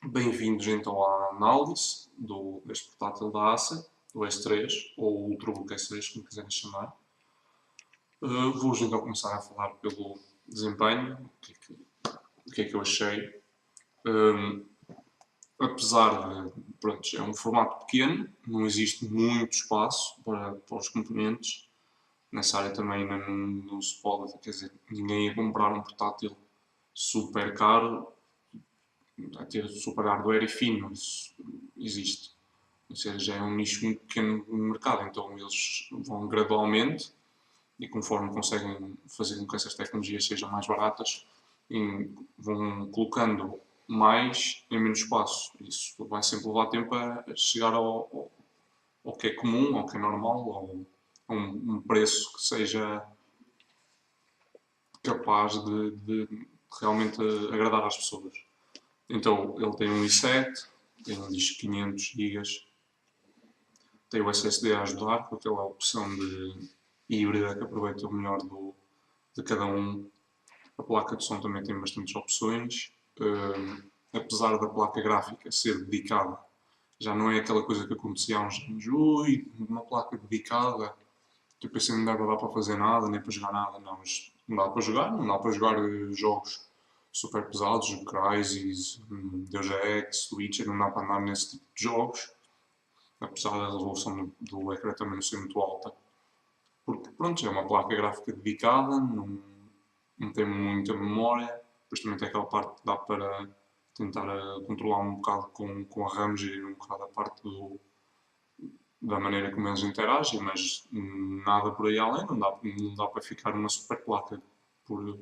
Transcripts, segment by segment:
Bem-vindos então à análise deste portátil da Acer, do S3, ou Ultrabook S3, como quiserem chamar. Vou-vos então começar a falar pelo desempenho, o que é que eu achei. Um, Apesar de, pronto, é um formato pequeno, não existe muito espaço para os componentes. Nessa área também não se pode, quer dizer, ninguém ia comprar um portátil super caro a ter super hardware e fino, isso existe. Ou seja, já é um nicho muito pequeno no mercado, então eles vão gradualmente e conforme conseguem fazer com que essas tecnologias sejam mais baratas, vão colocando mais em menos espaço. Isso vai sempre levar tempo a chegar ao que é comum, ao que é normal, a um preço que seja capaz de realmente agradar às pessoas. Então ele tem um i7, tem um disco 500 GB, tem o SSD a ajudar, com aquela opção de híbrida que aproveita o melhor de cada um. A placa de som também tem bastantes opções. Apesar da placa gráfica ser dedicada, já não é aquela coisa que acontecia há uns anos. Ui, uma placa dedicada, tipo assim não dá para fazer nada, nem para jogar nada. Não, mas não dá para jogar, não dá para jogar jogos super pesados, Crysis, Deus Ex, Witcher, não dá para andar nesse tipo de jogos, apesar da resolução do ecrã também não ser muito alta. Porque, pronto, é uma placa gráfica dedicada, não tem muita memória, depois também tem aquela parte que dá para tentar controlar um bocado com a RAM, gerir um bocado a parte da maneira como eles interagem, mas nada por aí além, não dá para ficar uma super placa por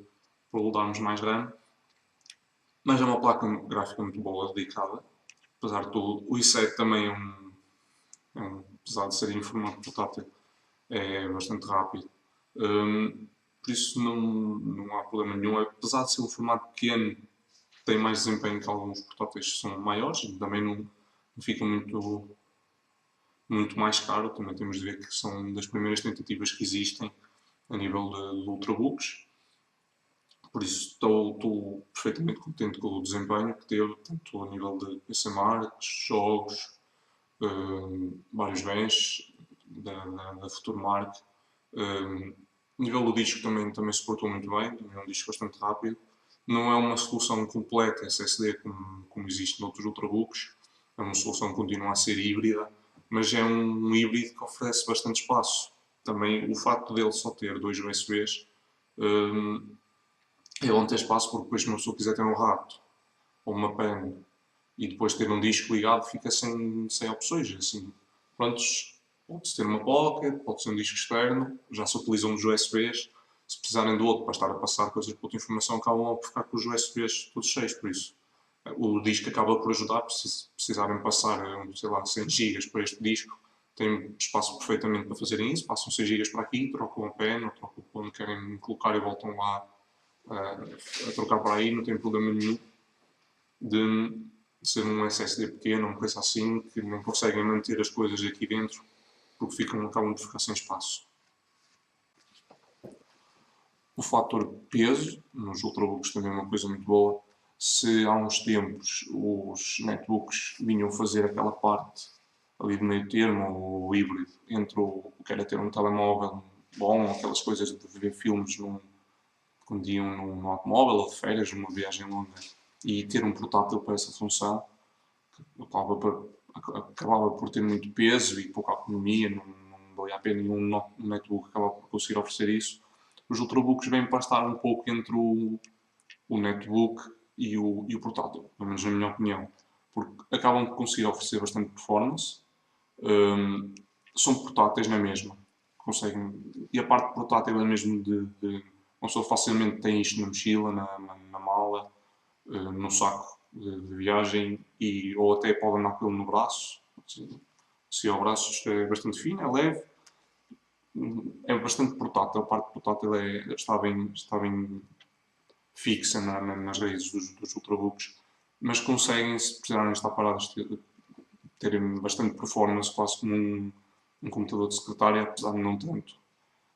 darmos mais RAM. Mas é uma placa gráfica muito boa, dedicada, apesar de tudo. O i7 também apesar de ser em formato portátil, é bastante rápido. Por isso não há problema nenhum. Apesar de ser um formato pequeno, tem mais desempenho que alguns portáteis que são maiores, também não fica muito mais caro. Também temos de ver que são das primeiras tentativas que existem a nível de ultrabooks. Por isso estou perfeitamente contente com o desempenho que teve, tanto a nível de PC Marks, jogos, vários bens da Futurmark. A nível do disco também se portou muito bem, também é um disco bastante rápido. Não é uma solução completa SSD como existe noutros ultrabooks, é uma solução que continua a ser híbrida, mas é um híbrido que oferece bastante espaço. Também o facto dele só ter dois USBs é bom ter espaço porque depois se uma pessoa quiser ter um rato ou uma pen e depois ter um disco ligado fica sem opções. Assim, prontos, pode-se ter uma pocket, pode ser um disco externo, já se utilizam os USBs. Se precisarem do outro para estar a passar coisas para outra informação, acabam por ficar com os USBs todos cheios, por isso. O disco acaba por ajudar, se precisarem passar, sei lá, 100 gigas para este disco, tem espaço perfeitamente para fazerem isso, passam 100 gigas para aqui, trocam a pen, ou trocam onde querem colocar e voltam lá a trocar para aí, não tem problema nenhum de ser um SSD pequeno, uma coisa assim, que não conseguem manter as coisas aqui dentro porque acabam de ficar sem espaço. O fator peso nos ultrabooks também é uma coisa muito boa. Se há uns tempos os netbooks vinham fazer aquela parte ali de meio termo, o híbrido, entre o que era ter um telemóvel bom, aquelas coisas de ver filmes quando iam num automóvel ou de férias, numa viagem longa, e ter um portátil para essa função, acabava por ter muito peso e pouca autonomia, não valia a pena nenhum netbook acabava por conseguir oferecer isso. Os ultrabooks vêm para estar um pouco entre o netbook e o portátil, pelo menos na minha opinião, porque acabam por conseguir oferecer bastante performance, são portáteis na mesma, conseguem, e a parte portátil é mesmo de uma pessoa facilmente tem isto na mochila, na mala, no saco de viagem ou até pode andar com ele no braço. Se ao braço isto é bastante fino, é leve, é bastante portátil. A parte portátil está bem fixa nas raízes dos ultrabooks, mas conseguem, se precisarem estar parados, terem bastante performance, quase como um computador de secretária, apesar de não tanto.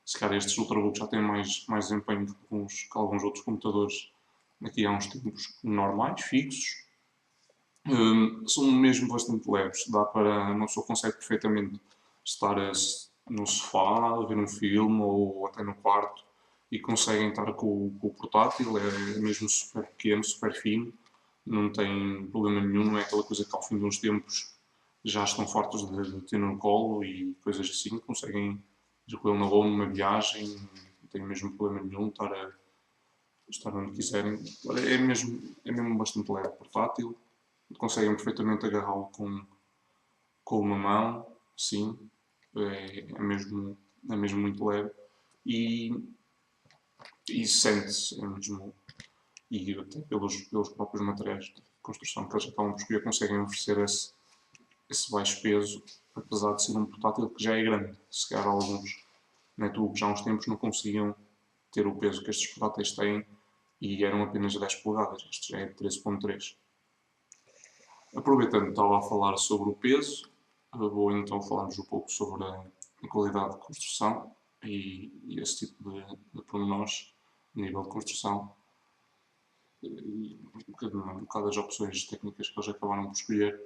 Se calhar estes ultrabooks já têm mais desempenho que alguns outros computadores aqui há uns tempos normais, fixos, São mesmo bastante leves. Dá para, uma pessoa consegue perfeitamente estar no sofá, a ver um filme ou até no quarto e conseguem estar com o portátil. É mesmo super pequeno, super fino, não tem problema nenhum. Não é aquela coisa que ao fim de uns tempos já estão fartos de ter no colo e coisas assim. Conseguem ir com ele na boa numa viagem, não tem mesmo problema nenhum estar onde quiserem. É mesmo bastante leve, portátil. Conseguem perfeitamente agarrá-lo com uma mão, sim. É mesmo muito leve. E, e sente-se, é mesmo. E até pelos próprios materiais de construção que eles acabam por escolher, conseguem oferecer esse baixo peso, apesar de ser um portátil que já é grande. Se calhar alguns netbooks já há uns tempos não conseguiam ter o peso que estes portáteis têm e eram apenas 10 polegadas. Este já é 13.3. Aproveitando que estava a falar sobre o peso, vou então falar-vos um pouco sobre a qualidade de construção e esse tipo de pormenores a nível de construção e um bocado das opções técnicas que eles acabaram por escolher.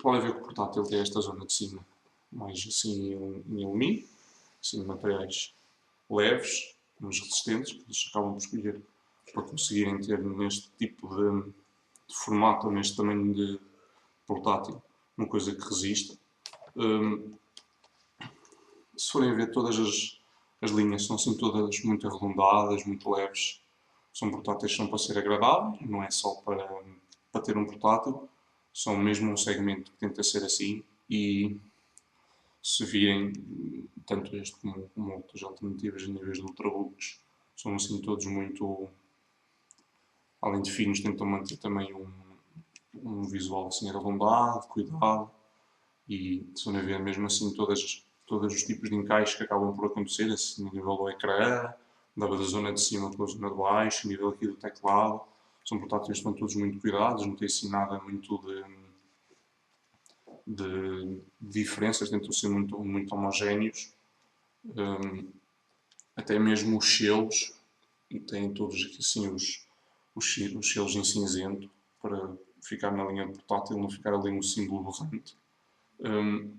Podem ver que o portátil tem esta zona de cima mais assim em alumínio, assim materiais leves, mas resistentes, que eles acabam por escolher para conseguirem ter neste tipo de formato ou neste tamanho de portátil uma coisa que resista. Hum, Se forem ver todas as linhas são assim todas muito arredondadas, muito leves. São portáteis que são para ser agradáveis, não é só para ter um portátil. São mesmo um segmento que tenta ser assim e se virem tanto este como outras alternativas a níveis de ultrabooks, são assim todos muito, além de finos, tentam manter também um visual assim arredondado, cuidado e se forem ver mesmo assim todos os tipos de encaixes que acabam por acontecer, assim, a nível do ecrã, da zona de cima com a zona de baixo, a nível aqui do teclado, são portáteis que estão todos muito cuidados, não tem assim nada muito de diferenças, tentam ser muito, muito homogéneos. Um, Até mesmo os selos, têm todos aqui assim os selos em cinzento, para ficar na linha portátil, não ficar ali um símbolo borrante. Um,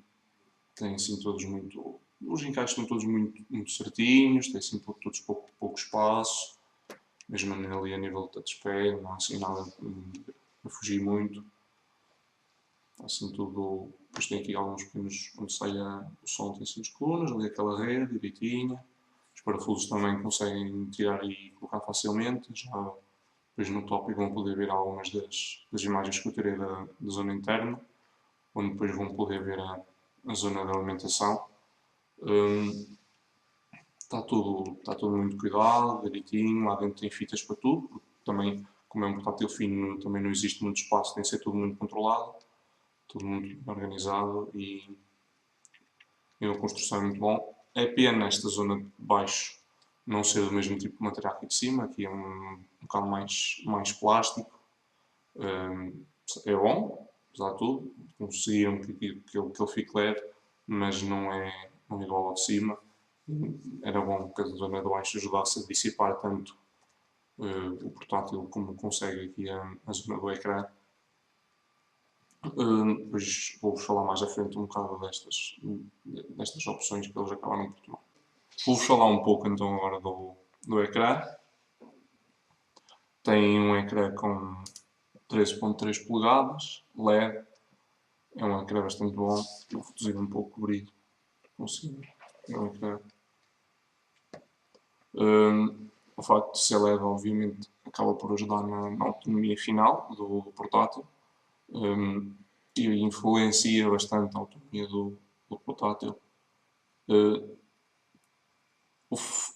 Têm assim todos muito. Os encaixes estão todos muito, muito certinhos, têm assim todos pouco espaço, mesmo ali a nível de touchpad, não há assim nada a fugir muito. Assim tudo. Depois tem aqui alguns pequenos onde sai o som, tem assim as colunas, ali aquela rede direitinha. Os parafusos também conseguem tirar e colocar facilmente. Já depois no tópico vão poder ver algumas das imagens que eu tirei da zona interna, onde depois vão poder ver a zona de alimentação. Está tudo muito cuidado, direitinho, lá dentro tem fitas para tudo, porque também, como é um portátil fino, também não existe muito espaço, tem que ser tudo muito controlado, tudo muito organizado e a construção é muito bom. É pena esta zona de baixo não ser do mesmo tipo de material aqui de cima, aqui é um bocado mais plástico. É bom, apesar de tudo, conseguiram que ele fique leve, mas não é igual ao de cima. Era bom que a zona de baixo ajudasse a dissipar tanto o portátil como consegue aqui a zona do ecrã. Depois vou-vos falar mais à frente um bocado destas opções que eles acabaram por tomar. Vou-vos falar um pouco então agora do ecrã. Tem um ecrã com 13.3 polegadas, LED. É um ecrã bastante bom. Vou reduzir um pouco o brilho. Consigo. É um ecrã. O facto de ser LED, obviamente, acaba por ajudar na autonomia final do portátil. E influencia bastante a autonomia do portátil.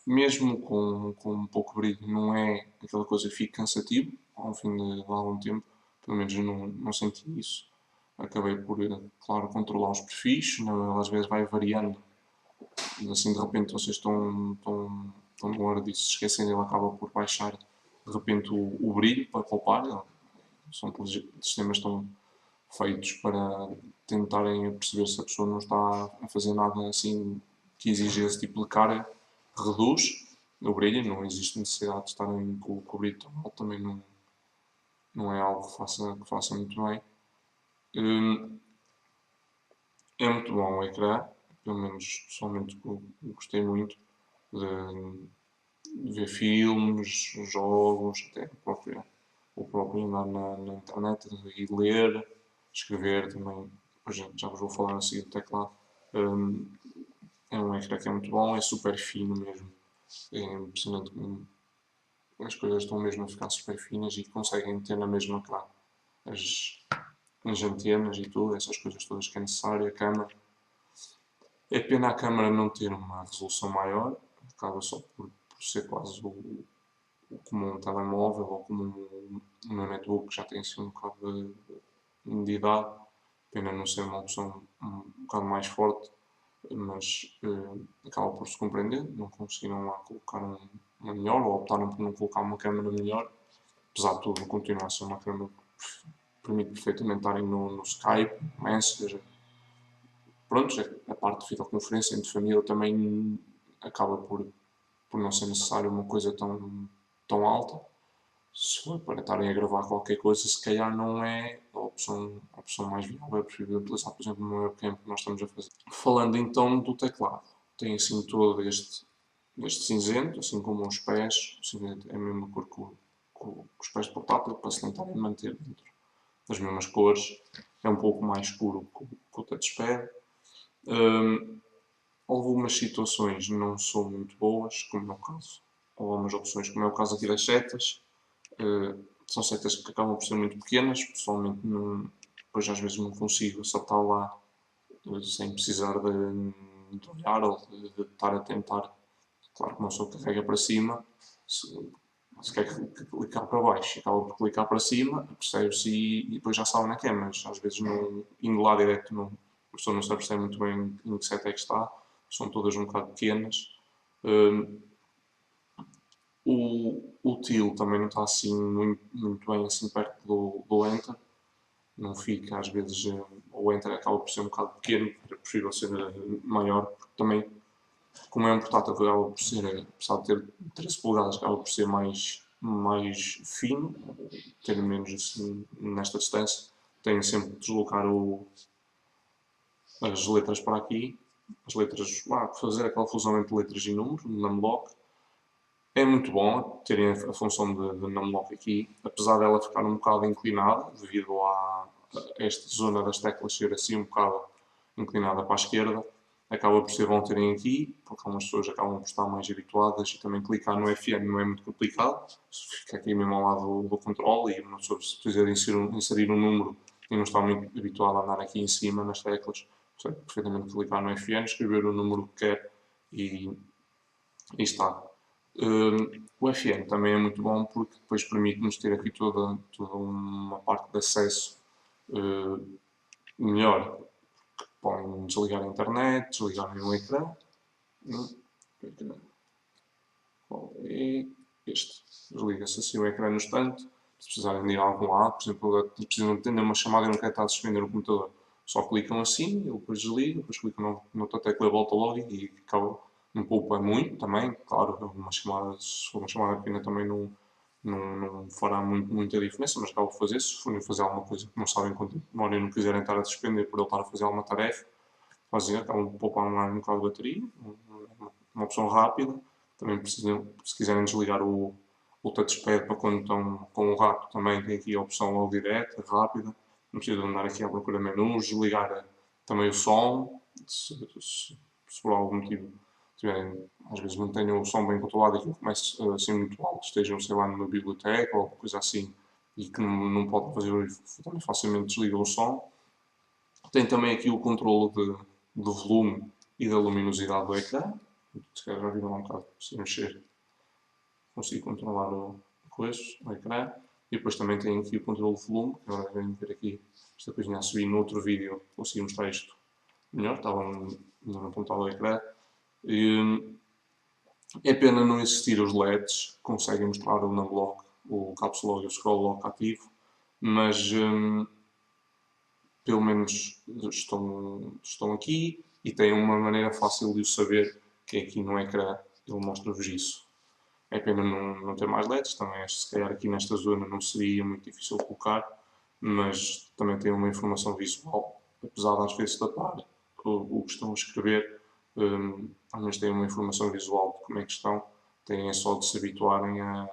Mesmo com um pouco de brilho, não é aquela coisa que fica cansativo ao fim de algum tempo. Pelo menos eu não senti isso. Acabei por, claro, controlar os perfis. Às vezes vai variando. Assim, de repente, vocês estão no hora disso, se esquecem, ele acaba por baixar de repente o brilho para poupar. São sistemas tão feitos para tentarem perceber se a pessoa não está a fazer nada assim que exige esse tipo de carga, reduz o brilho, não existe necessidade de estarem com o brilho tão alto, também não é algo que faça muito bem. É muito bom o ecrã, pelo menos pessoalmente gostei muito de ver filmes, jogos, até o próprio andar na internet e ler, escrever também. Depois já vos vou falar a seguir do teclado. Hum, É um ecrã que é muito bom, é super fino mesmo. É impressionante como as coisas estão mesmo a ficar super finas e conseguem ter na mesma ecrã as, as antenas e tudo, essas coisas todas que é necessário, a câmera. É pena a câmera não ter uma resolução maior, acaba só por ser quase como um telemóvel ou como um meu netbook que já tem assim um bocado de idade. Pena não ser uma opção um bocado mais forte, mas acaba por se compreender. Não conseguiram lá colocar uma melhor ou optaram por não colocar uma câmera melhor. Apesar de tudo, continua a ser uma câmera que permite perfeitamente estarem no Skype, Messenger. Pronto, a parte de videoconferência entre família também acaba por não ser necessário uma coisa tão alta. Se for para estarem a gravar qualquer coisa, se calhar não é a opção mais viável. É preferível utilizar, por exemplo, uma webcam que nós estamos a fazer. Falando então do teclado, tem assim todo este cinzento, assim como os pés. O cinzento é a mesma cor que os pés de portátil, para se tentarem manter dentro das mesmas cores. É um pouco mais escuro que o touchpad. Algumas situações não são muito boas, como é o caso. Ou algumas opções, como é o caso aqui das setas. São setas que acabam por ser muito pequenas, pessoalmente depois às vezes não consigo acertar lá sem precisar de olhar ou de estar a tentar. Claro que uma pessoa carrega para cima, se quer clicar para baixo, acaba por clicar para cima, percebe-se e depois já sabe na que é, mas às vezes não, indo lá direto a pessoa não se apercebe muito bem em que seta é que está, são todas um bocado pequenas. O til também não está assim muito bem assim perto do enter, não fica às vezes, o enter acaba por ser um bocado pequeno, é possível ser maior, porque também como é um portátil que acaba por ser, apesar de ter 13 polegadas, acaba por ser mais fino, ter menos assim nesta distância, tenho sempre de deslocar as letras para aqui, as letras, fazer aquela fusão entre letras e números, no numlock. É muito bom terem a função de numlock aqui, apesar dela ficar um bocado inclinada, devido a esta zona das teclas ser assim um bocado inclinada para a esquerda. Acaba por ser bom terem aqui, porque algumas pessoas acabam por estar mais habituadas e também clicar no FN não é muito complicado. Fica aqui mesmo ao lado do controle e uma pessoa, se quiser inserir um número e não está muito habituado a andar aqui em cima nas teclas, consegue perfeitamente clicar no FN, escrever o número que quer e está. O FN também é muito bom porque depois permite-nos ter aqui toda uma parte de acesso melhor. Podem desligar a internet, desligar o ecrã. E este. Desliga-se assim o ecrã no instante. Se precisarem de ir a algum lado, por exemplo, precisam de atender uma chamada e não querem estar a suspender o computador, só clicam assim, ele depois desliga, depois clicam noutra tecla e volta logo e acaba. Não poupa muito também, claro, se for uma chamada pequena também não fará muita diferença, mas acaba de fazer. Se forem fazer alguma coisa que não sabem quanto demora e não quiserem estar a suspender por ele estar a fazer alguma tarefa, fazem, acabam de poupar um bocado de bateria, uma opção rápida. Também precisam, se quiserem desligar o touchpad para quando estão com o rato, também tem aqui a opção logo direta, rápida. Não precisam andar aqui à procura de menus, desligar também o som, se por algum motivo tiverem, às vezes não tenham o som bem controlado e que comece a ser muito alto, estejam, sei lá, numa biblioteca ou coisa assim, e que não podem fazer barulho, também facilmente desligam o som. Tem também aqui o controle do volume e da luminosidade do ecrã. Se calhar já viram um bocado, se mexer, consigo controlar o ecrã. E depois também tem aqui o controle de volume, que agora devem ver aqui esta coisinha a subir no outro vídeo, consegui mostrar isto melhor, estava no apontado ao ecrã. E, é pena não existir os LEDs, que conseguem mostrar o Numlock, o Caps Lock e o Scroll Lock ativo, mas pelo menos estão aqui e têm uma maneira fácil de o saber, que é aqui no ecrã, ele mostra-vos isso. É pena não ter mais LEDs, também acho que se calhar aqui nesta zona não seria muito difícil colocar, mas também tem uma informação visual, apesar de às vezes tapar o que estão a escrever, às vezes têm uma informação visual de como é que estão, têm é só de se habituarem a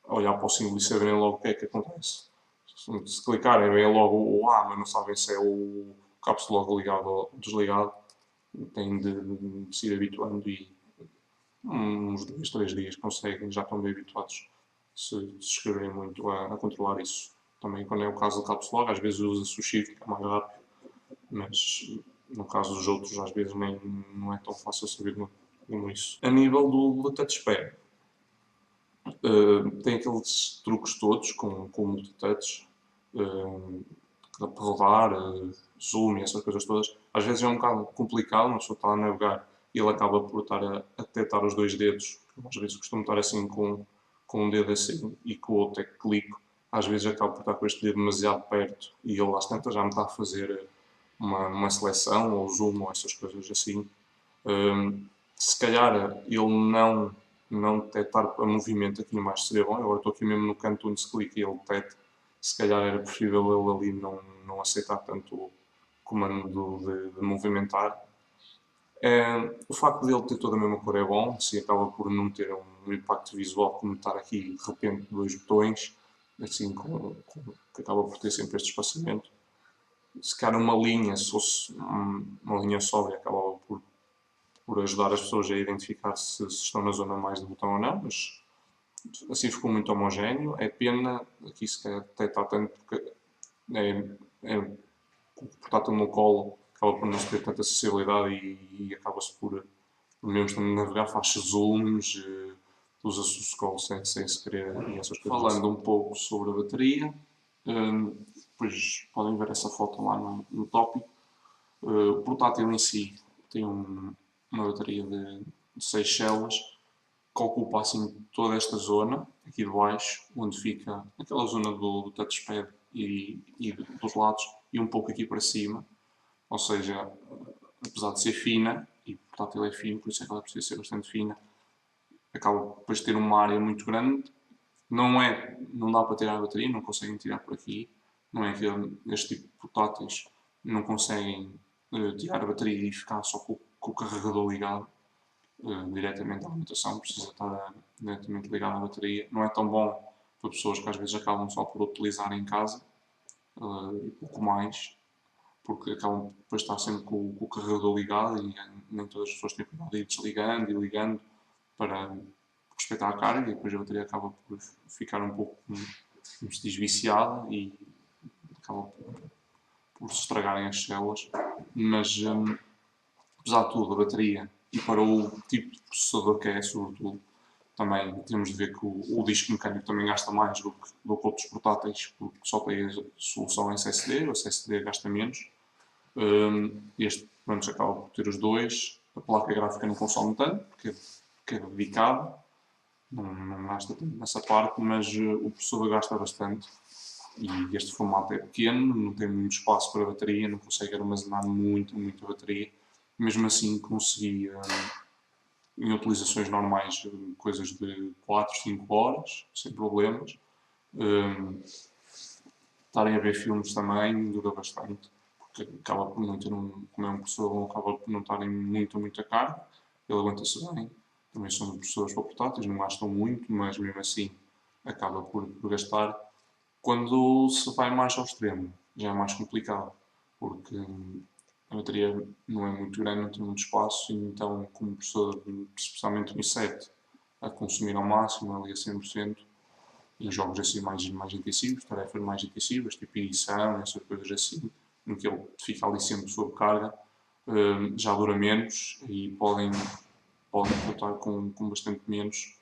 olhar para o símbolo e saberem logo o que é que acontece. Se clicarem, vem logo o A, mas não sabem se é o caps logo ligado ou desligado, têm de se ir habituando e uns 2, 3 dias conseguem, já estão bem habituados se escreverem muito a controlar isso. Também quando é o caso do caps lock, às vezes usa-se o shift, que é mais rápido, mas no caso dos outros, às vezes nem, não é tão fácil saber como isso. A nível do touchpad, tem aqueles truques todos com multitouch, para rodar, zoom e essas coisas todas. Às vezes é um bocado complicado, uma pessoa está a navegar e ele acaba por estar a detectar os dois dedos. Às vezes costumo estar assim com um dedo assim e com o outro é que clico. Às vezes acabo por estar com este dedo demasiado perto e ele às tantas já me está a fazer uma seleção ou zoom ou essas coisas assim. Se calhar ele não detectar a movimento aqui em baixo seria bom. Agora estou aqui mesmo no canto onde se clica e ele detecta. Se calhar era preferível ele ali não aceitar tanto o comando de movimentar. O facto de ele ter toda a mesma cor é bom, assim acaba por não ter um impacto visual como estar aqui de repente dois botões, assim que acaba por ter sempre este espaçamento. Se calhar uma linha, se fosse uma linha sóbria, acabava por ajudar as pessoas a identificar se estão na zona mais de botão ou não, mas assim ficou muito homogéneo. É pena, aqui se calhar detectar tanto porque é o portátil no colo acaba por não ter tanta acessibilidade e acaba-se por mesmo estando a navegar, faz zooms, usa-se o scroll sem se querer e essas coisas. Falando um pouco sobre a bateria, depois podem ver essa foto lá no tópico. O portátil em si tem uma bateria de 6 células que ocupa assim toda esta zona aqui de baixo, onde fica aquela zona do touchpad e dos lados e um pouco aqui para cima. Ou seja, apesar de ser fina, e o portátil é fino, por isso é que ela precisa ser bastante fina, acaba depois de ter uma área muito grande. Não dá para tirar a bateria, não conseguem tirar por aqui. Não é que este tipo de portáteis não conseguem tirar a bateria e ficar só com o carregador ligado diretamente à alimentação, precisa estar diretamente ligado à bateria. Não é tão bom para pessoas que às vezes acabam só por utilizar em casa e pouco mais, porque acabam depois de estar sempre com o carregador ligado e nem todas as pessoas têm cuidado de ir desligando e ligando para respeitar a carga e depois a bateria acaba por ficar um pouco, como se diz, viciada e acaba por se estragarem as células. Mas, apesar de tudo, a bateria e para o tipo de processador que é, sobretudo, também temos de ver que o disco mecânico também gasta mais do que outros portáteis, porque só tem a solução SSD, o SSD gasta menos. Este, pronto, acaba por ter os dois. A placa gráfica não consome tanto, porque é dedicada, não gasta tanto nessa parte, mas o processador gasta bastante. E este formato é pequeno, não tem muito espaço para bateria, não consegue armazenar muita bateria. Mesmo assim, consegui, em utilizações normais, coisas de 4, 5 horas, sem problemas. Estarem a ver filmes também dura bastante, porque acaba por não ter como é um processador, acaba por não estarem muita carga, ele aguenta-se bem. Também são processadores para portáteis, não gastam muito, mas mesmo assim acaba por gastar. Quando se vai mais ao extremo, já é mais complicado, porque a bateria não é muito grande, não tem muito espaço, e então, como processador, especialmente no i7, a consumir ao máximo, ali a 100%, em jogos assim mais intensivos, tarefas mais intensivas, tipo edição, essas coisas assim, em que ele fica ali sempre sob carga, já dura menos e podem contar com bastante menos,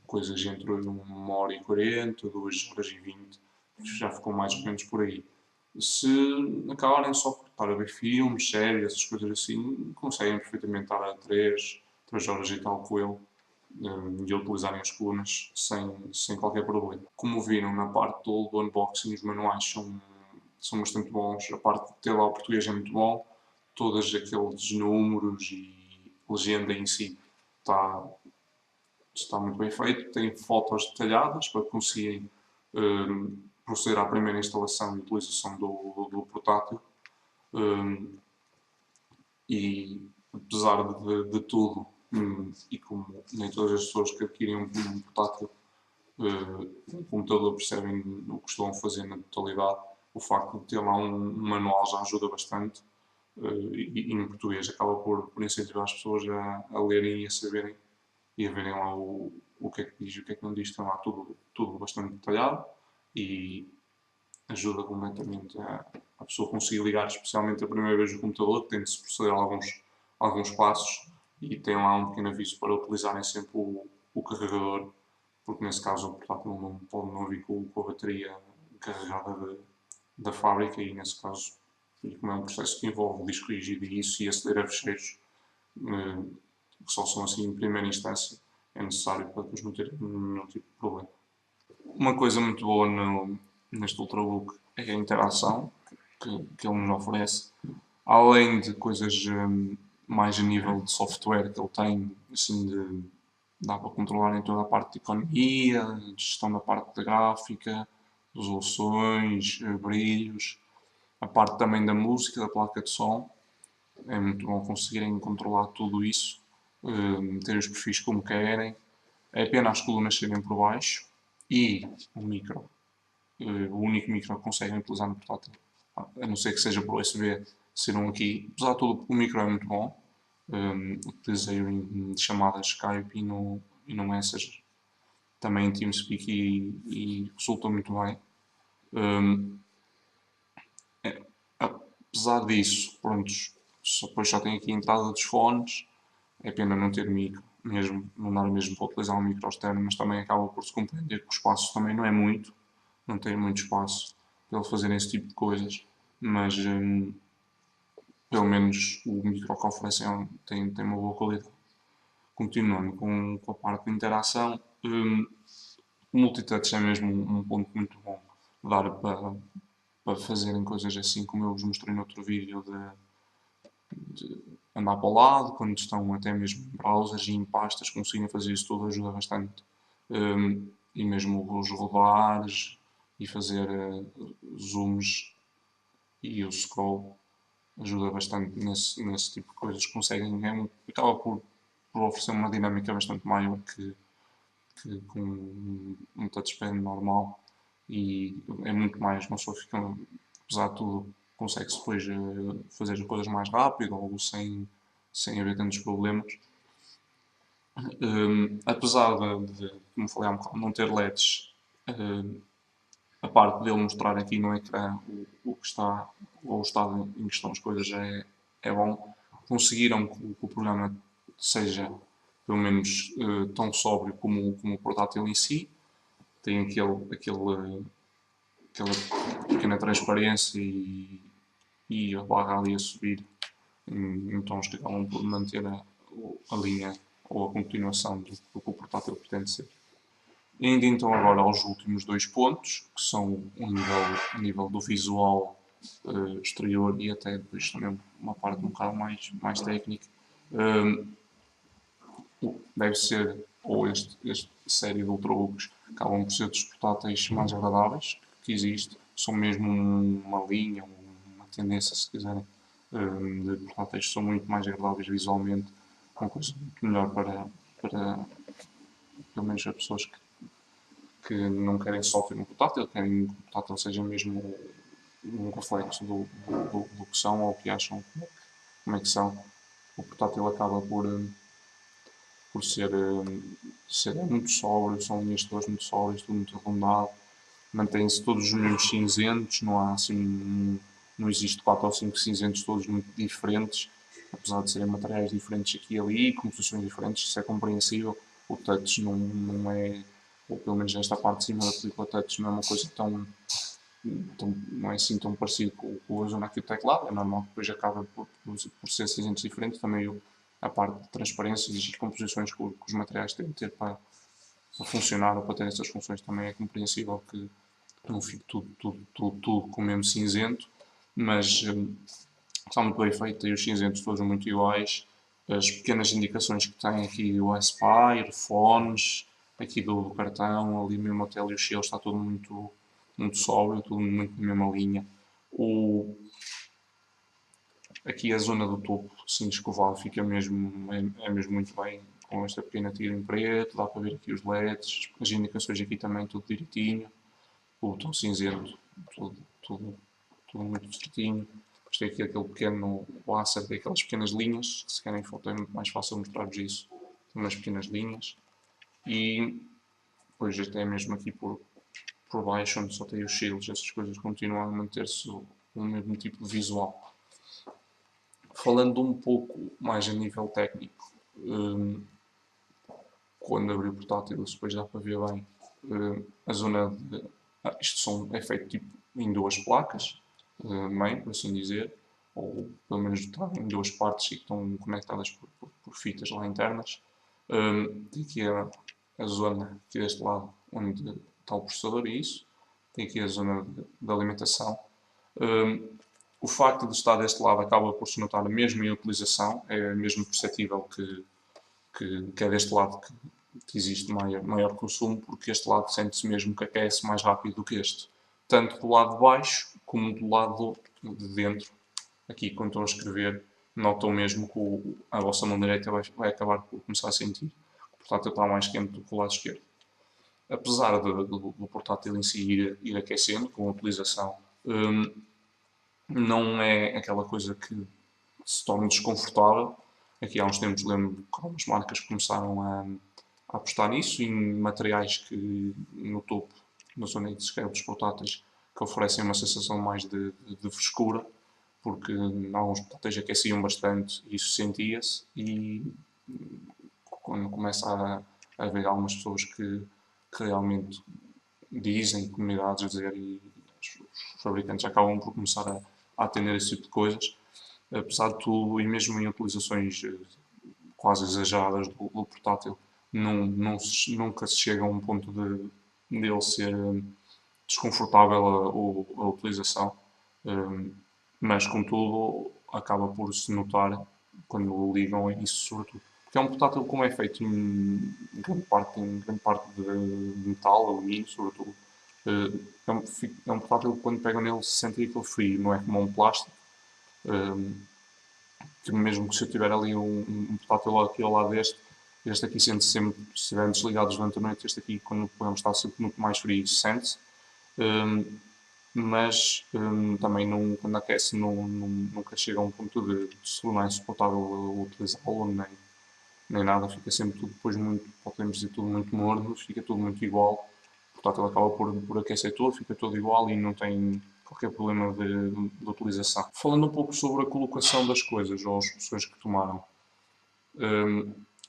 coisas entre 1h40, 2h20, já ficou mais ou menos por aí. Se acabarem só por estar a ver filmes, séries, essas coisas assim, conseguem perfeitamente estar a 3 horas e tal com ele e utilizarem as colunas sem qualquer problema. Como viram na parte do unboxing, os manuais são bastante bons. A parte de ter lá o português é muito bom. Todos aqueles números e legenda em si está está muito bem feito, tem fotos detalhadas para que conseguirem proceder à primeira instalação e utilização do portátil. E apesar de tudo, e como nem todas as pessoas que adquirem um portátil um computador percebem o que estão a fazer na totalidade, o facto de ter lá um manual já ajuda bastante. E em português acaba por incentivar as pessoas a lerem e a saberem e a verem lá o que é que diz e o que é que não diz. Tem lá tudo bastante detalhado e ajuda completamente a pessoa conseguir ligar, especialmente a primeira vez o computador, que tem de se proceder a alguns passos e tem lá um pequeno aviso para utilizarem sempre o carregador, porque nesse caso o portátil não pode não vir com a bateria carregada da fábrica e nesse caso, e como é um processo que envolve disco rígido e isso e aceder a fecheiros, que só são assim em primeira instância, é necessário para depois não ter nenhum tipo de problema. Uma coisa muito boa neste Ultrabook é a interação que ele nos oferece, além de coisas mais a nível de software que ele tem, assim, dá para controlar em toda a parte de economia, de gestão da parte da gráfica, resoluções, brilhos, a parte também da música, da placa de som. É muito bom conseguirem controlar tudo isso, ter os perfis como querem. É pena as colunas serem por baixo e o micro. O único micro que conseguem utilizar no portátil, a não ser que seja por USB, ser um aqui. Apesar de tudo, o micro é muito bom. Utilizei-o em chamadas Skype e no Messenger. Também em TeamSpeak e resulta muito bem. Apesar disso, prontos, depois só tenho aqui a entrada dos fones. É pena não ter micro, mesmo, não dar mesmo para utilizar um micro externo, mas também acaba por se compreender que o espaço também não é muito, não tem muito espaço para ele fazer esse tipo de coisas, mas pelo menos o micro que oferecem tem uma boa qualidade. Continuando com a parte de interação, o multitouch é mesmo um ponto muito bom, dar para fazerem coisas assim como eu vos mostrei no outro vídeo de andar para o lado, quando estão até mesmo em browsers e em pastas, conseguirem fazer isso tudo ajuda bastante. E mesmo os rodares e fazer zooms e o scroll ajuda bastante nesse tipo de coisas. Conseguem, acaba por oferecer uma dinâmica bastante maior que com um touchpad normal e é muito mais, uma pessoa fica, apesar de tudo, consegue-se depois fazer as coisas mais rápido ou sem haver tantos problemas. Apesar como falei há um bocado, não ter LEDs, a parte dele mostrar aqui no ecrã o que está, ou o estado em que estão as coisas é bom. Conseguiram que o programa seja pelo menos tão sóbrio como o portátil em si. Tem aquela pequena transparência e a barra ali a subir em tons que acabam por manter a linha ou a continuação do que o portátil pretende ser. E ainda então agora aos últimos dois pontos, que são o nível do visual exterior e até depois também uma parte um bocado mais técnica. Deve ser, ou este série de Ultrabooks acabam por ser dos portáteis mais agradáveis que existe. São mesmo uma linha, uma tendência, se quiserem, de portáteis que são muito mais agradáveis visualmente, uma coisa muito melhor para pelo menos as pessoas que não querem só ter um portátil, querem que o portátil seja mesmo um reflexo do que são ou que acham como é que são. O portátil acaba por ser muito sóbrio, são linhas todas muito sóbrias, tudo muito arredondado, mantém-se todos os mesmos cinzentos, não há assim, não existe 4 ou 5 cinzentos todos muito diferentes, apesar de serem materiais diferentes aqui e ali, composições diferentes, isso é compreensível. O touch não é, ou pelo menos nesta parte de cima da película touch, não é uma coisa não é assim tão parecido com a zona aqui do teclado, é normal que depois acaba por ser cinzentos diferentes, também a parte de transparência e composições que os materiais têm de ter para funcionar ou para ter essas funções também é compreensível que não fique tudo com o mesmo cinzento, mas está muito bem feito e os cinzentos todos muito iguais as pequenas indicações que tem aqui o Aspire, fones, aqui do cartão, ali mesmo até ali o shield está tudo muito sóbrio, tudo muito na mesma linha. Aqui a zona do topo, assim, escovado, fica mesmo, é mesmo muito bem, com esta pequena tira em preto, dá para ver aqui os LEDs, as indicações aqui também tudo direitinho, o botão cinzento, tudo, tudo, tudo muito certinho. Depois tem aqui aquele pequeno laser, tem aquelas pequenas linhas, se querem foto é muito mais fácil mostrar-vos isso, tem umas pequenas linhas. E depois até mesmo aqui por baixo, onde só tem os shields, essas coisas continuam a manter-se o mesmo tipo de visual. Falando um pouco mais a nível técnico, quando abri o portátil, depois dá para ver bem a zona de. É feito tipo em duas placas, main, por assim dizer, ou pelo menos está em duas partes e que estão conectadas por fitas lá internas. Tem aqui a zona aqui deste lado onde está o processador e isso. Tem aqui a zona de alimentação. O facto de estar deste lado acaba por se notar mesmo em utilização, é mesmo perceptível que é deste lado que existe maior consumo, porque este lado sente-se mesmo que aquece mais rápido do que este. Tanto do lado de baixo como do lado de dentro. Aqui, quando estão a escrever, notam mesmo que a vossa mão direita vai acabar por começar a sentir. O portátil está mais quente do que o lado esquerdo. Apesar do portátil em si ir aquecendo com a utilização, não é aquela coisa que se torna desconfortável. Aqui há uns tempos lembro que algumas marcas começaram a apostar nisso, em materiais que no topo, na zona de esquerda dos portáteis, que oferecem uma sensação mais de frescura, porque alguns portáteis aqueciam bastante e isso sentia-se, e quando começa a haver algumas pessoas que realmente dizem, comunidades a dizer, e os fabricantes acabam por começar a atender esse tipo de coisas, apesar de tudo, e mesmo em utilizações quase exageradas do portátil, nunca se chega a um ponto de ele ser desconfortável a utilização, mas contudo acaba por se notar quando o ligam isso sobretudo. Porque é um portátil como é feito em grande parte de metal, alumínio sobretudo. É um portátil que quando pegam nele se sente aquele frio, não é como um plástico. Que mesmo que se eu tiver ali um portátil aqui ao lado este aqui sente-se sempre, se estiverem desligados durante a noite, este aqui quando podemos estar sempre muito mais frio, sente-se. Mas também quando aquece nunca chega a um ponto de se tornar insuportável utilizá-lo, nem nada, fica sempre tudo depois muito, podemos dizer, tudo muito morno, fica tudo muito igual. Portanto, ele acaba por aquecer tudo, fica tudo igual e não tem qualquer problema de utilização. Falando um pouco sobre a colocação das coisas ou as opções que tomaram,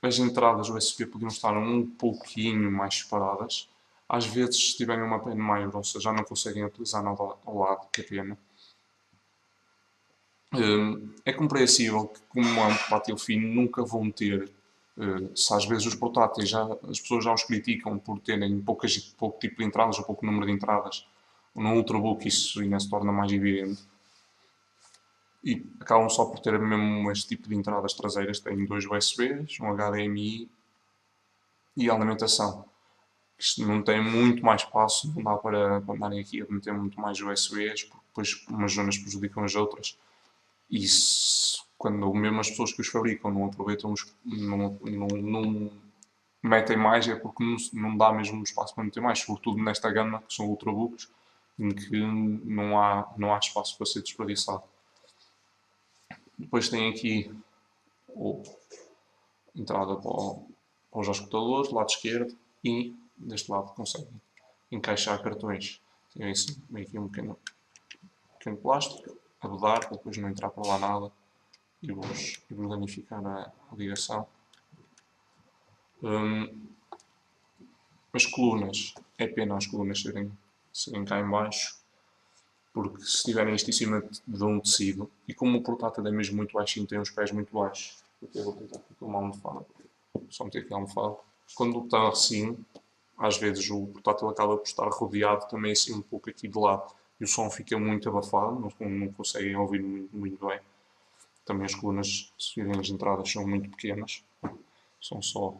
as entradas USB podiam estar um pouquinho mais separadas. Às vezes, se tiverem uma pena maior, ou seja, já não conseguem utilizar nada ao lado, que é pena. É compreensível que, como é um portátil fino, nunca vão ter. Se às vezes os portáteis, as pessoas já os criticam por terem pouco tipo de entradas ou pouco número de entradas, no Ultrabook isso ainda se torna mais evidente. E acabam só por ter mesmo este tipo de entradas traseiras, têm dois USBs, um HDMI e a alimentação. Isto não tem muito mais espaço, não dá para andarem aqui a meter muito mais USBs, porque depois umas zonas prejudicam as outras. E quando mesmo as pessoas que os fabricam não aproveitam, não metem mais, é porque não dá mesmo espaço para meter mais, sobretudo nesta gama, que são ultrabooks, em que não há espaço para ser desperdiçado. Depois tem aqui a entrada para os escutadores, lado esquerdo, e deste lado conseguem encaixar cartões. Tem assim, aqui um pequeno plástico a rodar, para depois não entrar para lá nada e vos danificar a ligação. As colunas, é pena as colunas serem cá em baixo, porque se tiverem isto em cima de um tecido, e como o portátil é mesmo muito baixinho, tem os pés muito baixos, eu vou tentar aqui com uma almofada, só meter aqui a almofada, quando está assim, às vezes o portátil acaba por estar rodeado também assim um pouco aqui de lado, e o som fica muito abafado, não conseguem ouvir muito bem. Também as colunas, se virem as entradas, são muito pequenas. São só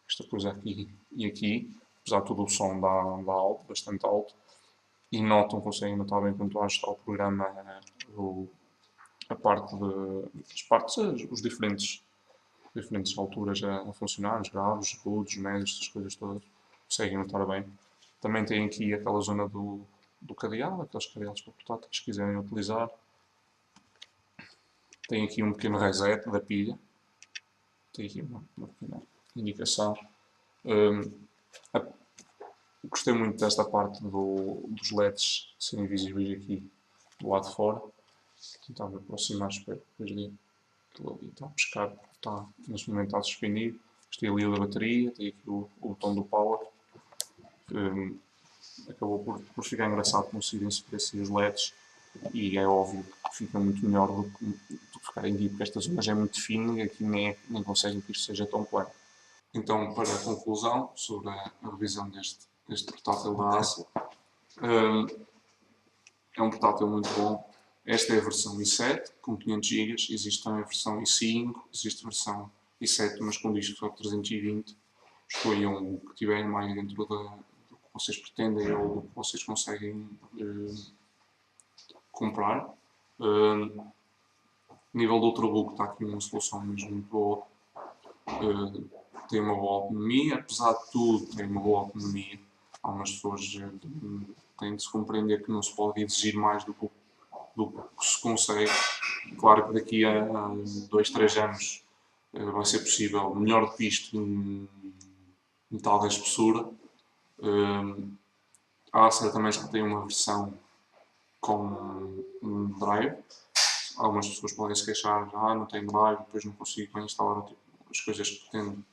esta coisa aqui e aqui. Apesar de tudo, o som dá alto, bastante alto. E conseguem notar bem quando estou a ajustar o programa a parte as partes, os diferentes alturas a funcionar, os graves, os agudos, os médios, estas coisas todas. Conseguem notar bem. Também tem aqui aquela zona do cadeado, aqueles cadeados para portáteis, se quiserem utilizar. Tem aqui um pequeno reset da pilha. Tem aqui uma pequena indicação. Gostei muito desta parte dos LEDs serem visíveis aqui do lado de fora. Vou tentar me aproximar, espero que veja ali. Aquilo ali está a pescar, está, neste momento está suspendido. Este é ali o da bateria, tem aqui o botão do power. Acabou por ficar engraçado conseguirem-se ver assim os LEDs, e é óbvio que fica muito melhor do que ficar em dia, porque esta zona já é muito fina e aqui nem conseguem que isto seja tão plano. Então, para a conclusão sobre a revisão deste portátil da Acer, é um portátil muito bom. Esta é a versão i7 com 500 GB, existe também a versão i5, existe a versão i7 mas com disco só 320. Escolham o que tiverem mais dentro do que vocês pretendem ou do que vocês conseguem comprar. Nível do ultrabook está aqui uma solução mesmo muito boa. Tem uma boa autonomia, apesar de tudo tem uma boa autonomia. Algumas pessoas têm de se compreender que não se pode exigir mais do que se consegue. Claro que daqui a 2, 3 anos vai ser possível melhor do que isto em metade da espessura. A Acer também já tem uma versão com um drive. Algumas pessoas podem se queixar, não tem drive, depois não consigo instalar as coisas que pretendo.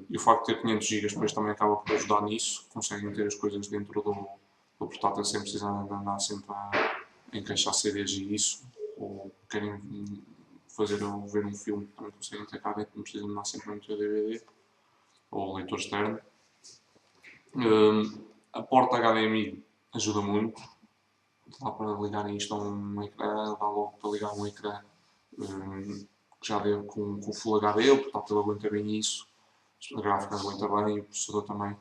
E o facto de ter 500 GB depois também acaba por ajudar nisso. Conseguem ter as coisas dentro do portátil sem precisar de andar sempre a encaixar CDs e isso. Ou querem ver um filme, também conseguem ter cá dentro, não precisam andar sempre a meter DVD ou leitor externo. A porta HDMI ajuda muito. Dá para ligarem isto a um ecrã, dá logo para ligar um ecrã que já deu com Full HD, o portátil aguenta bem isso, a gráfica aguenta bem e o processador também.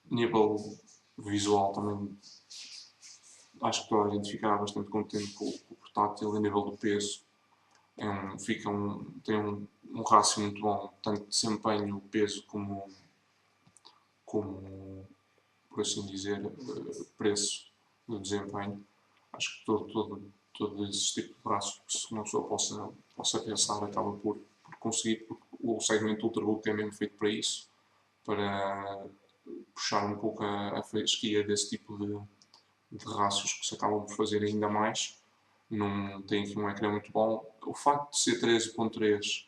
Nível visual também acho que toda a gente ficará bastante contente com o portátil. A nível do peso tem um rácio muito bom, tanto de desempenho, peso como por assim dizer, preço do desempenho. Acho que todo esse tipo de braços que uma pessoa possa pensar acaba por conseguir, porque o segmento Ultrabook é mesmo feito para isso, para puxar um pouco a fasquia desse tipo de rácios que se acabam por fazer ainda mais. Não tem aqui um ecrã muito bom. O facto de ser 13.3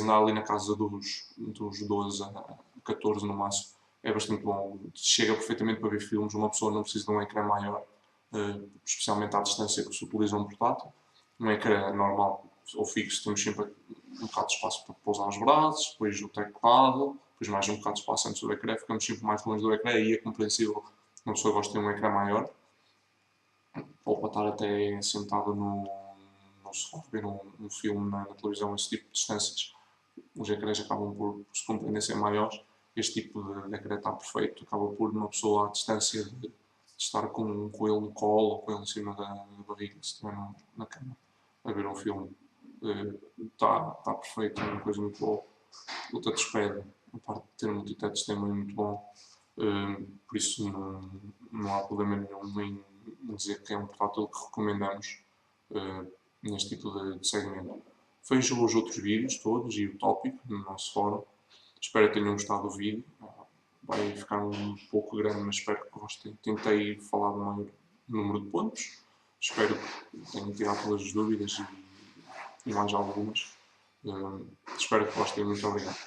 andar ali na casa dos 12 a 14 no máximo, é bastante bom. Chega perfeitamente para ver filmes, uma pessoa não precisa de um ecrã maior, especialmente à distância que se utiliza um portátil. Um ecrã normal ou fixo, temos sempre um bocado de espaço para pousar os braços, depois o teclado, depois mais um bocado de espaço antes do ecrã, ficamos sempre mais longe do ecrã e é compreensível. Uma pessoa gosta de ter um ecrã maior, ou para estar até sentado no sofá, ver um filme na televisão, esse tipo de distâncias. Os ecrãs acabam por se compreender ser maiores. Este tipo de ecrã está perfeito, acaba por uma pessoa à distância de estar com ele no colo ou com ele em cima da barriga, se estiver na cama a ver um filme. Está perfeito, é uma coisa muito boa. O touchpad, a parte de ter um multitouch também é muito bom. Por isso não há problema nenhum em dizer que é um portátil que recomendamos neste tipo de segmento. Vejam os outros vídeos todos e o tópico no nosso fórum. Espero que tenham gostado do vídeo. Vai ficar um pouco grande, mas espero que gostem. Tentei falar do maior número de pontos. Espero que tenham tirado todas as dúvidas e mais algumas. Espero que gostem. Muito obrigado.